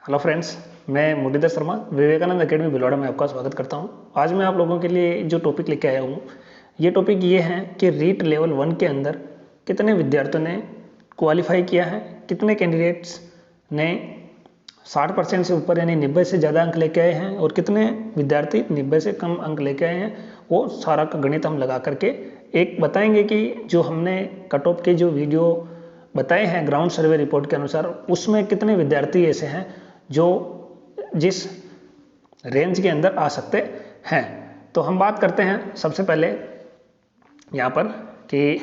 Hello friends, मैं Muralidhar Sharma Vivekananda academy Bhilwara में आपका स्वागत करता हूं। आज मैं आप लोगों के लिए जो टॉपिक लेके आया हूं, ये टॉपिक ये है कि रीट लेवल 1 के अंदर कितने विद्यार्थियों ने क्वालिफाई किया है, कितने कैंडिडेट्स ने 60% से ऊपर यानी 90 से ज़्यादा अंक लेके आए हैं और कितने विद्यार्थी 90 से कम अंक लेके आए हैं। वो सारा का गणित हम लगा करके एक बताएंगे कि जो हमने कट ऑफ के जो वीडियो बताए हैं ग्राउंड सर्वे रिपोर्ट के अनुसार, उसमें कितने विद्यार्थी ऐसे हैं जो जिस रेंज के अंदर आ सकते हैं। तो हम बात करते हैं सबसे पहले यहाँ पर कि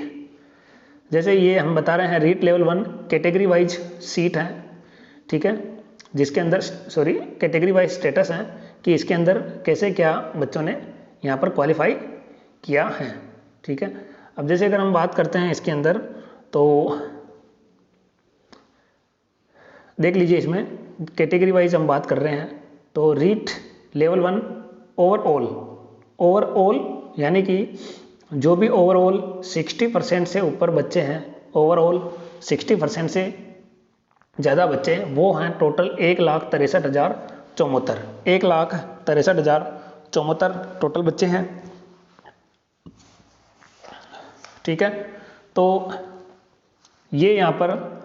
जैसे ये हम बता रहे हैं REET level 1 category wise seat है, ठीक है, जिसके अंदर कैटेगरी वाइज स्टेटस है कि इसके अंदर कैसे क्या बच्चों ने यहाँ पर क्वालिफाई किया है, ठीक है। अब जैसे अगर हम बात करते हैं इसके अंदर तो देख लीजिए, इसमें कैटेगरी वाइज हम बात कर रहे हैं तो रीट लेवल 1 ओवरऑल यानी कि जो भी ओवरऑल 60% से ऊपर बच्चे हैं, ओवरऑल 60% से ज़्यादा बच्चे हैं, वो हैं टोटल 1,63,074 1,63,074 टोटल बच्चे हैं, ठीक है। तो ये यहाँ पर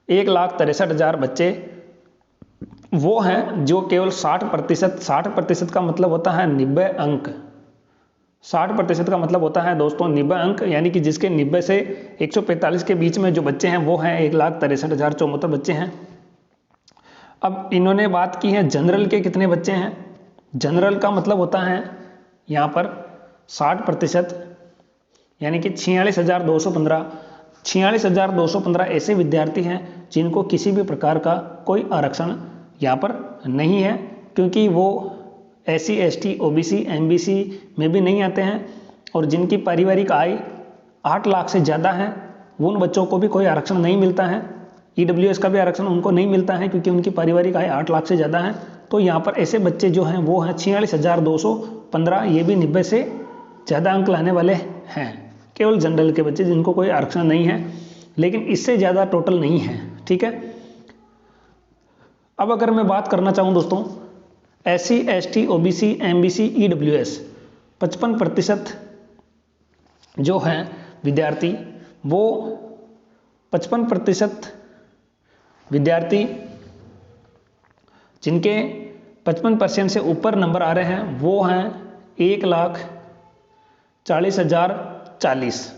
1,63,000 बच्चे वो हैं जो केवल 60% का मतलब होता है 90 अंक। 60% का मतलब होता है दोस्तों 90 अंक, यानी कि जिसके 90 से 145 के बीच में जो बच्चे हैं वो हैं 1,63,074 बच्चे हैं। अब इन्होंने बात की है जनरल के कितने बच्चे हैं। जनरल का मतलब होता है यहाँ पर 60%, यानी कि 46,215 ऐसे विद्यार्थी हैं जिनको किसी भी प्रकार का कोई आरक्षण यहाँ पर नहीं है, क्योंकि वो SC ST OBC MBC में भी नहीं आते हैं और जिनकी पारिवारिक आय 8 लाख से ज़्यादा है उन बच्चों को भी कोई आरक्षण नहीं मिलता है। EWS का भी आरक्षण उनको नहीं मिलता है क्योंकि उनकी पारिवारिक आय 8 लाख से ज़्यादा है। तो यहाँ पर ऐसे बच्चे जो हैं वो हैं 46,215, ये भी 90 से ज़्यादा अंक लाने वाले हैं, केवल जनरल के बच्चे जिनको कोई आरक्षण नहीं है, लेकिन इससे ज़्यादा टोटल नहीं है, ठीक है। अब अगर मैं बात करना चाहूँ दोस्तों SC ST OBC MBC EWS 55% जो हैं विद्यार्थी, वो 55% विद्यार्थी जिनके 55% से ऊपर नंबर आ रहे हैं वो हैं 1,40,040,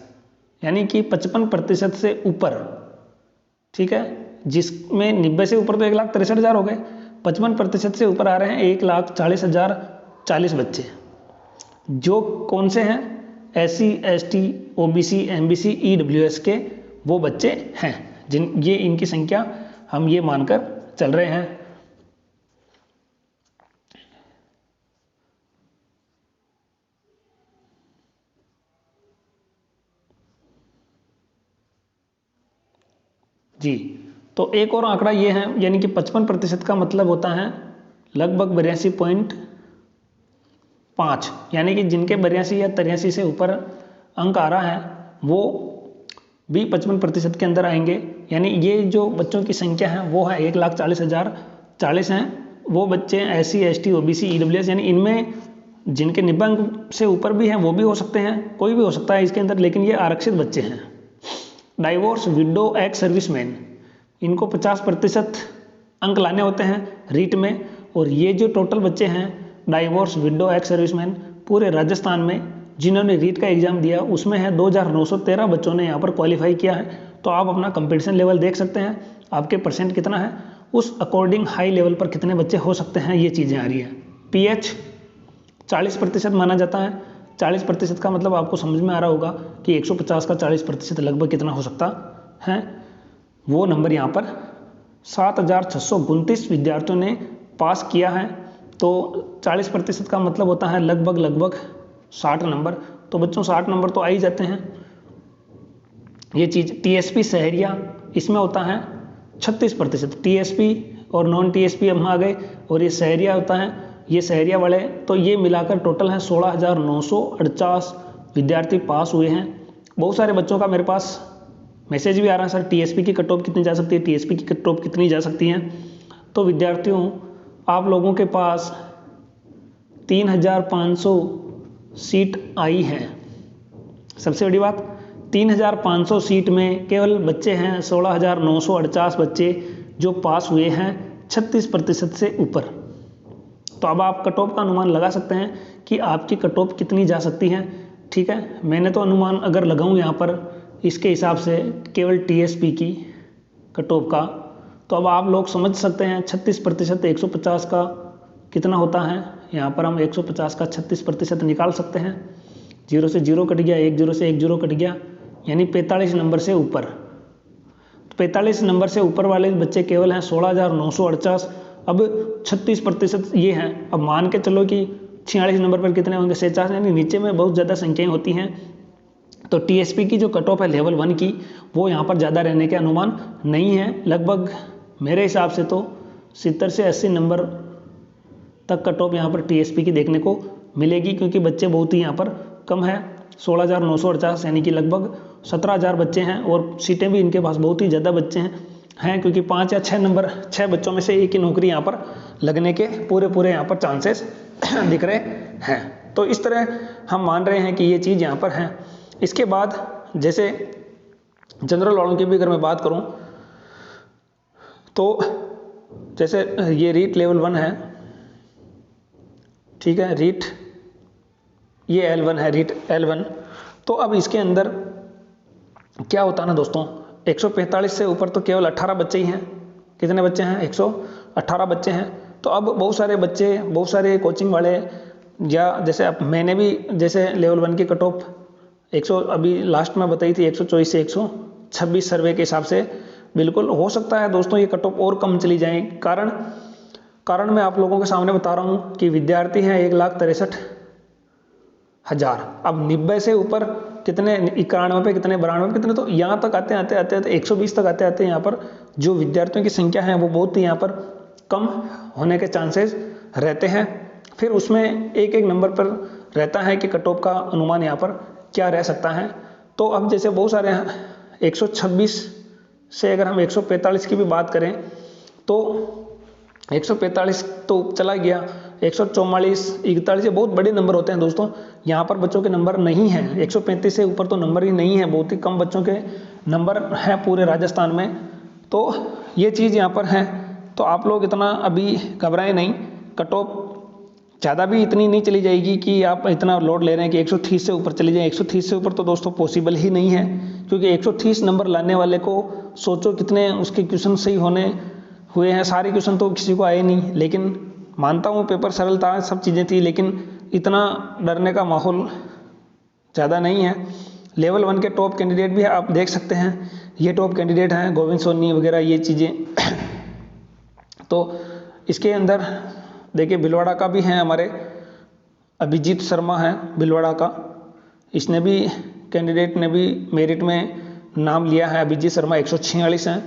यानी कि 55% से ऊपर, ठीक है। जिसमें 90 से ऊपर तो 1,63,000 हो गए, 55% से ऊपर आ रहे हैं 1,40,040 बच्चे, जो कौन से हैं SC ST OBC MBC EWS के वो बच्चे हैं, ये इनकी संख्या हम ये मानकर चल रहे हैं। जी, तो एक और आंकड़ा ये है, यानी कि 55% का मतलब होता है लगभग 82.5, यानी कि जिनके 82 या 83 से ऊपर अंक आ रहा है वो भी 55% के अंदर आएंगे। यानी ये जो बच्चों की संख्या है वो है 1,40,040 हैं। वो बच्चे SC ST OBC EWS, यानी इनमें जिनके 90 अंक से ऊपर भी हैं वो भी हो सकते हैं, कोई भी हो सकता है इसके अंदर, लेकिन ये आरक्षित बच्चे हैं। डाइवोर्स विडो एक्स सर्विसमैन, इनको 50% अंक लाने होते हैं रीट में, और ये जो टोटल बच्चे हैं डाइवोर्स विडो एक्स सर्विसमैन पूरे राजस्थान में जिन्होंने रीट का एग्जाम दिया उसमें है 2,913 बच्चों ने यहाँ पर क्वालिफाई किया है। तो आप अपना कंपटीशन लेवल देख सकते हैं, आपके परसेंट कितना है, उस अकॉर्डिंग हाई लेवल पर कितने बच्चे हो सकते हैं, ये चीज़ें आ रही हैं। PH 40% माना जाता है। 40% का मतलब आपको समझ में आ रहा होगा कि 150 का 40% लगभग कितना हो सकता है। वो नंबर यहाँ पर 7,629 विद्यार्थियों ने पास किया है। तो 40% का मतलब होता है लगभग 60 नंबर। तो बच्चों 60 नंबर तो आ ही जाते हैं। ये चीज़ TSP सहरिया, इसमें होता है 36%। TSP और नॉन TSP हम आ गए, और ये सहरिया होता है, ये सहरिया वाले, तो ये मिलाकर टोटल है 16,948 विद्यार्थी पास हुए हैं। बहुत सारे बच्चों का मेरे पास मैसेज भी आ रहा है, सर TSP की कट ऑफ कितनी जा सकती है, TSP की कट ऑफ कितनी जा सकती है। तो विद्यार्थियों आप लोगों के पास 3,500 सीट आई हैं। सबसे बड़ी बात, 3,500 सीट में केवल बच्चे हैं 16,948 बच्चे जो पास हुए हैं 36% से ऊपर। तो अब आप कट ऑफ का अनुमान लगा सकते हैं कि आपकी कट ऑफ कितनी जा सकती है। ठीक है, मैंने तो अनुमान अगर लगाऊं यहाँ पर इसके हिसाब से केवल टीएसपी की कट ऑफ का, तो अब आप लोग समझ सकते हैं 36% 150 का कितना होता है। यहाँ पर हम 150 का 36% निकाल सकते हैं। 0 से 0 कट गया, 1 0 से 1 0 कट गया, यानी 45 नंबर से ऊपर। तो 45 नंबर से ऊपर वाले बच्चे केवल हैं 16,948। अब 36% ये हैं। अब मान के चलो कि 46 नंबर पर कितने होंगे, 46, यानी नीचे में बहुत ज़्यादा संख्याएं होती हैं। तो टीएसपी की जो कट ऑफ है लेवल 1 की, वो यहाँ पर ज़्यादा रहने के अनुमान नहीं है। लगभग मेरे हिसाब से तो 70 से 80 नंबर तक कट ऑफ यहाँ पर टीएसपी की देखने को मिलेगी, क्योंकि बच्चे बहुत ही यहाँ पर कम है। 16,948 यानी कि लगभग 17,000 बच्चे हैं, और सीटें भी इनके पास बहुत ही ज़्यादा बच्चे हैं, क्योंकि 5 या 6 नंबर 6 बच्चों में से एक ही नौकरी यहाँ पर लगने के पूरे यहाँ पर चांसेस दिख रहे हैं। तो इस तरह हम मान रहे हैं कि ये चीज़ यहाँ पर है। इसके बाद जैसे जनरल वालों की भी अगर मैं बात करूँ तो जैसे ये रीट लेवल 1 है, ठीक है, रीट ये L1 है, रीट L1। तो अब इसके अंदर क्या होता है ना दोस्तों, 145 से ऊपर तो केवल 18 बच्चे ही हैं। कितने बच्चे हैं? 118 बच्चे हैं। तो अब बहुत सारे बच्चे, बहुत सारे कोचिंग वाले, या जैसे अब मैंने भी जैसे लेवल 1 की कट ऑफ 100 अभी लास्ट में बताई थी 124 से 126 सर्वे के हिसाब से। बिल्कुल हो सकता है दोस्तों ये कट ऑफ और कम चली जाए। कारण मैं आप लोगों के सामने बता रहा हूँ कि विद्यार्थी हैं 1,63,000। अब 90 से ऊपर कितने, 91 पे कितने, 92 पे कितने, तो यहाँ तक आते 120 तक आते यहाँ पर जो विद्यार्थियों की संख्या है वो बहुत ही यहाँ पर कम होने के चांसेस रहते हैं। फिर उसमें एक नंबर पर रहता है कि कट ऑफ का अनुमान यहाँ पर क्या रह सकता है। तो अब जैसे बहुत सारे 126 से अगर हम 145 की भी बात करें तो 145 तो चला गया, 144, 41, ये बहुत बड़े नंबर होते हैं दोस्तों। यहाँ पर बच्चों के नंबर नहीं हैं, 135 से ऊपर तो नंबर ही नहीं है, बहुत ही कम बच्चों के नंबर हैं पूरे राजस्थान में। तो ये चीज़ यहाँ पर है। तो आप लोग इतना अभी घबराएं नहीं, कट ऑफ ज़्यादा भी इतनी नहीं चली जाएगी कि आप इतना लोड ले रहे हैं कि 130 से ऊपर चली जाए। 130 से ऊपर तो दोस्तों पॉसिबल ही नहीं है, क्योंकि 130 नंबर लाने वाले को सोचो कितने उसके क्वेश्चन सही होने हुए हैं। सारे क्वेश्चन तो किसी को आए नहीं, लेकिन मानता हूँ पेपर सरल था, सब चीज़ें थी, लेकिन इतना डरने का माहौल ज़्यादा नहीं है। लेवल 1 के टॉप कैंडिडेट भी आप देख सकते हैं, ये टॉप कैंडिडेट हैं गोविंद सोनी वगैरह ये चीज़ें। तो इसके अंदर देखिए भीलवाड़ा का भी है, हमारे अभिजीत शर्मा है भीलवाड़ा का, इसने भी कैंडिडेट ने भी मेरिट में नाम लिया है। अभिजीत शर्मा 146 हैं।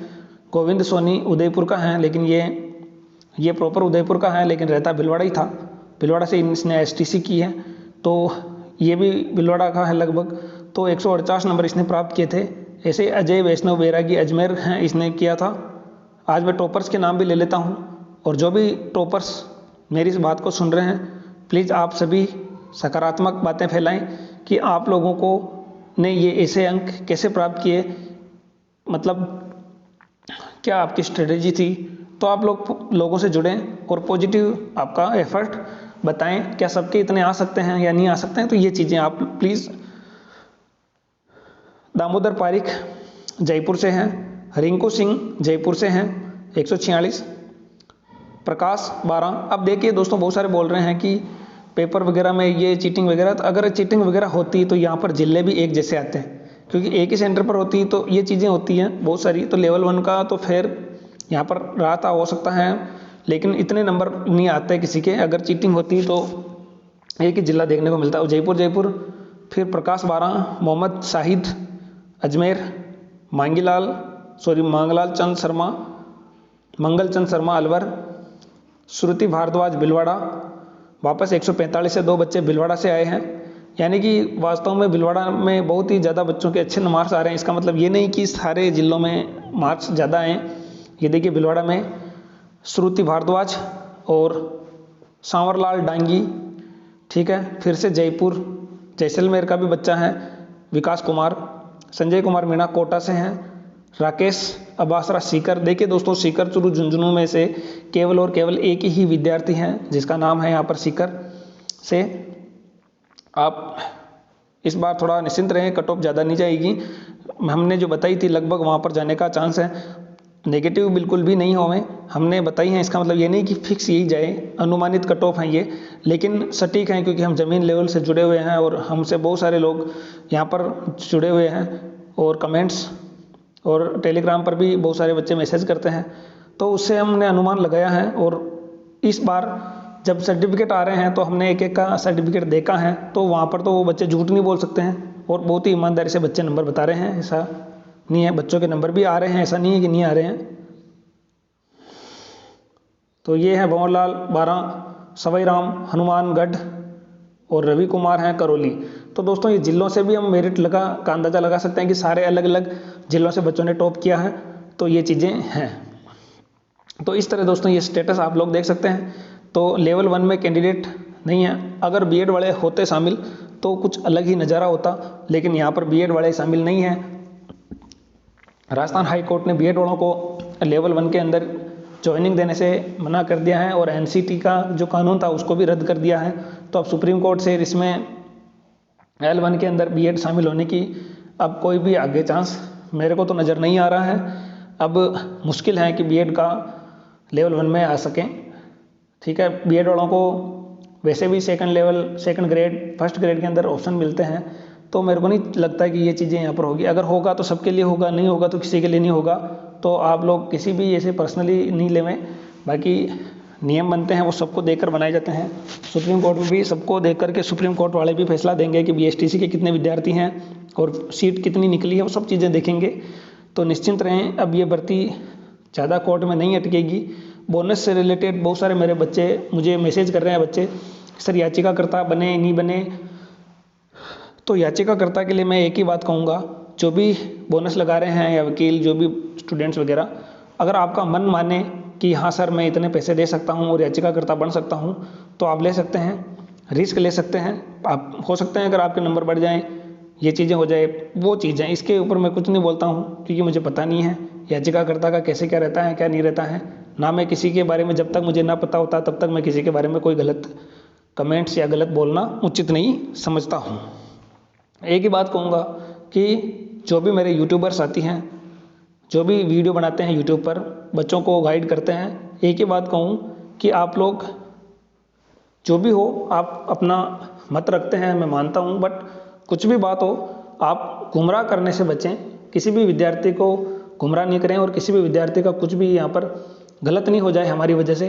गोविंद सोनी उदयपुर का है, लेकिन ये प्रॉपर उदयपुर का है, लेकिन रहता भीलवाड़ा ही था। भीलवाड़ा से इसने STC की है, तो ये भी भीलवाड़ा का है लगभग। तो 148 नंबर इसने प्राप्त किए थे। ऐसे अजय वैष्णव बैरागी अजमेर हैं, इसने किया था। आज मैं टॉपर्स के नाम भी ले लेता हूँ, और जो भी टॉपर्स मेरी इस बात को सुन रहे हैं प्लीज़ आप सभी सकारात्मक बातें फैलाएं कि आप लोगों को ने ये ऐसे अंक कैसे प्राप्त किए, मतलब क्या आपकी स्ट्रेटेजी थी। तो आप लोगों से जुड़ें और पॉजिटिव आपका एफर्ट बताएं, क्या सबके इतने आ सकते हैं या नहीं आ सकते हैं। तो ये चीज़ें आप प्लीज़। दामोदर पारिक जयपुर से हैं, रिंकू सिंह जयपुर से हैं 146, प्रकाश 12। अब देखिए दोस्तों बहुत सारे बोल रहे हैं कि पेपर वगैरह में ये चीटिंग वगैरह, तो अगर चीटिंग वगैरह होती तो यहाँ पर जिले भी एक जैसे आते हैं, क्योंकि एक ही सेंटर पर होती तो ये चीज़ें होती हैं बहुत सारी। तो लेवल 1 का तो फिर यहाँ पर राहत हो सकता है, लेकिन इतने नंबर नहीं आते किसी के। अगर चीटिंग होती तो एक ही जिला देखने को मिलता है, जयपुर। फिर प्रकाश 12, मोहम्मद शाहिद अजमेर, मंगलाल चंद शर्मा अलवर, श्रुति भारद्वाज भीलवाड़ा। वापस 145 से 2 बच्चे भीलवाड़ा से आए हैं, यानी कि वास्तव में भीलवाड़ा में बहुत ही ज़्यादा बच्चों के अच्छे मार्क्स आ रहे हैं। इसका मतलब ये नहीं कि सारे जिलों में मार्क्स ज़्यादा आए। ये देखिए भीलवाड़ा में श्रुति भारद्वाज और सांवरलाल डांगी, ठीक है। फिर से जयपुर जैसलमेर का भी बच्चा है विकास कुमार, संजय कुमार मीणा कोटा से हैं, राकेश अबासरा सीकर। देखिए दोस्तों, सीकर चुरू झुंझुनू में से केवल और केवल एक ही विद्यार्थी हैं जिसका नाम है यहाँ पर सीकर से। आप इस बार थोड़ा निश्चिंत रहें, कट ऑफ ज़्यादा नहीं जाएगी। हमने जो बताई थी लगभग वहाँ पर जाने का चांस है, नेगेटिव बिल्कुल भी नहीं होवे हमने बताई हैं। इसका मतलब ये नहीं कि फिक्स यही जाए, अनुमानित कट ऑफ हैं ये, लेकिन सटीक हैं क्योंकि हम ज़मीन लेवल से जुड़े हुए हैं और हमसे बहुत सारे लोग यहाँ पर जुड़े हुए हैं और कमेंट्स और टेलीग्राम पर भी बहुत सारे बच्चे मैसेज करते हैं, तो उससे हमने अनुमान लगाया है। और इस बार जब सर्टिफिकेट आ रहे हैं तो हमने एक एक का सर्टिफिकेट देखा है, तो वहाँ पर तो वो बच्चे झूठ नहीं बोल सकते हैं और बहुत ही ईमानदारी से बच्चे नंबर बता रहे हैं। ऐसा नहीं है, बच्चों के नंबर भी आ रहे हैं, ऐसा नहीं है कि नहीं आ रहे हैं। तो ये है भंवरलाल 12, सवाई राम हनुमानगढ़ और रवि कुमार हैं करौली। तो दोस्तों, ये जिलों से भी हम मेरिट का अंदाज़ा लगा सकते हैं कि सारे अलग अलग जिलों से बच्चों ने टॉप किया है, तो ये चीज़ें हैं। तो इस तरह दोस्तों ये स्टेटस आप लोग देख सकते हैं। तो लेवल 1 में कैंडिडेट नहीं है, अगर बीएड वाले होते शामिल तो कुछ अलग ही नज़ारा होता, लेकिन यहाँ पर बीएड वाले शामिल नहीं हैं। राजस्थान हाई कोर्ट ने बीएड वालों को लेवल 1 के अंदर ज्वाइनिंग देने से मना कर दिया है और एनसीटी का जो कानून था उसको भी रद्द कर दिया है। तो अब सुप्रीम कोर्ट से इसमें L1 के अंदर बीएड शामिल होने की अब कोई भी आगे चांस मेरे को तो नज़र नहीं आ रहा है। अब मुश्किल है कि बीएड का लेवल 1 में आ सकें, ठीक है। बीएड वालों को वैसे भी सेकंड ग्रेड फर्स्ट ग्रेड के अंदर ऑप्शन मिलते हैं, तो मेरे को नहीं लगता कि ये चीज़ें यहाँ पर होगी। अगर होगा तो सबके लिए होगा, नहीं होगा तो किसी के लिए नहीं होगा। तो आप लोग किसी भी ऐसे पर्सनली नहीं लेवें, बाकी नियम बनते हैं वो सबको देखकर बनाए जाते हैं। सुप्रीम कोर्ट में भी सबको देख करके सुप्रीम कोर्ट वाले भी फैसला देंगे कि बीएसटीसी के कितने विद्यार्थी हैं और सीट कितनी निकली है, वो सब चीज़ें देखेंगे। तो निश्चिंत रहें, अब ये भर्ती ज़्यादा कोर्ट में नहीं अटकेगी। बोनस से रिलेटेड बहुत सारे मेरे बच्चे मुझे मैसेज कर रहे हैं, बच्चे सर याचिकाकर्ता बने नहीं बने। तो याचिकाकर्ता के लिए मैं एक ही बात कहूँगा, जो भी बोनस लगा रहे हैं या वकील जो भी स्टूडेंट्स वगैरह, अगर आपका मन माने कि हाँ सर मैं इतने पैसे दे सकता हूँ और याचिकाकर्ता बन सकता हूँ, तो आप ले सकते हैं, रिस्क ले सकते हैं। आप हो सकते हैं अगर आपके नंबर बढ़ जाएँ, ये चीज़ें हो जाए, वो चीज़ें, इसके ऊपर मैं कुछ नहीं बोलता हूँ क्योंकि मुझे पता नहीं है याचिकाकर्ता का कैसे क्या रहता है क्या नहीं रहता है। ना मैं किसी के बारे में, जब तक मुझे ना पता होता तब तक मैं किसी के बारे में कोई गलत कमेंट्स या गलत बोलना उचित नहीं समझता हूँ। एक ही बात कहूँगा कि जो भी मेरे यूट्यूबर्स साथी हैं, जो भी वीडियो बनाते हैं यूट्यूब पर, बच्चों को गाइड करते हैं, एक ही बात कहूँ कि आप लोग जो भी हो आप अपना मत रखते हैं, मैं मानता हूँ, बट कुछ भी बात हो आप गुमराह करने से बचें। किसी भी विद्यार्थी को गुमराह नहीं करें और किसी भी विद्यार्थी का कुछ भी यहाँ पर गलत नहीं हो जाए हमारी वजह से,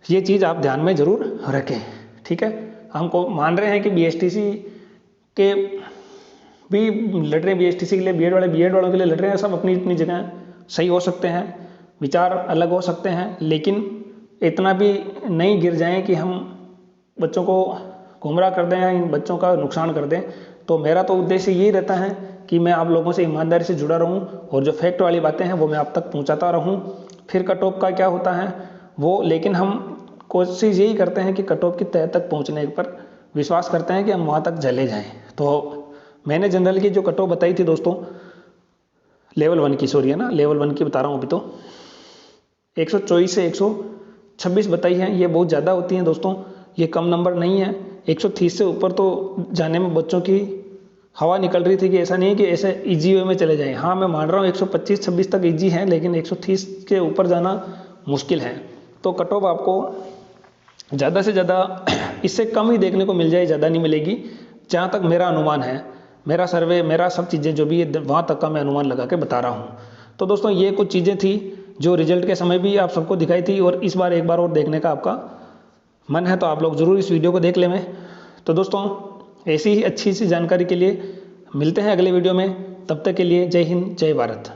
ये चीज़ आप ध्यान में ज़रूर रखें, ठीक है। हमको मान रहे हैं कि बीएसटीसी के भी लड़ रहे हैं, बीएसटीसी के लिए बीएड वालों के लिए लड़ रहे हैं, सब अपनी अपनी जगह सही हो सकते हैं, विचार अलग हो सकते हैं, लेकिन इतना भी नहीं गिर जाएं कि हम बच्चों को गुमराह कर दें या इन बच्चों का नुकसान कर दें। तो मेरा तो उद्देश्य यही रहता है कि मैं आप लोगों से ईमानदारी से जुड़ा रहूं और जो फैक्ट वाली बातें हैं वो मैं आप तक पहुंचाता रहूं। फिर कट ऑफ का क्या होता है वो, लेकिन हम कोशिश यही करते हैं कि कट ऑफ की तह तक पहुँचने पर विश्वास करते हैं कि हम वहाँ तक चले जाएँ। तो मैंने जनरल की जो कट ऑफ बताई थी दोस्तों, लेवल 1 की, सॉरी है ना, लेवल 1 की बता रहा हूँ अभी, तो 124 से 126 बताई है। ये बहुत ज़्यादा होती हैं दोस्तों, ये कम नंबर नहीं है। 130 से ऊपर तो जाने में बच्चों की हवा निकल रही थी कि ऐसा नहीं है कि ऐसे ईजी वे में चले जाएं। हाँ मैं मान रहा हूँ 125-26 तक ईजी है, लेकिन 130 के ऊपर जाना मुश्किल है। तो कट ऑफ आपको ज़्यादा से ज़्यादा इससे कम ही देखने को मिल जाए, ज़्यादा नहीं मिलेगी, जहाँ तक मेरा अनुमान है, मेरा सर्वे, मेरा सब चीज़ें जो भी है वहाँ तक का मैं अनुमान लगा के बता रहा हूँ। तो दोस्तों ये कुछ चीज़ें थी जो रिजल्ट के समय भी आप सबको दिखाई थी, और इस बार एक बार और देखने का आपका मन है तो आप लोग ज़रूर इस वीडियो को देख लें। तो दोस्तों ऐसी ही अच्छी सी जानकारी के लिए मिलते हैं अगले वीडियो में, तब तक के लिए जय हिंद जय भारत।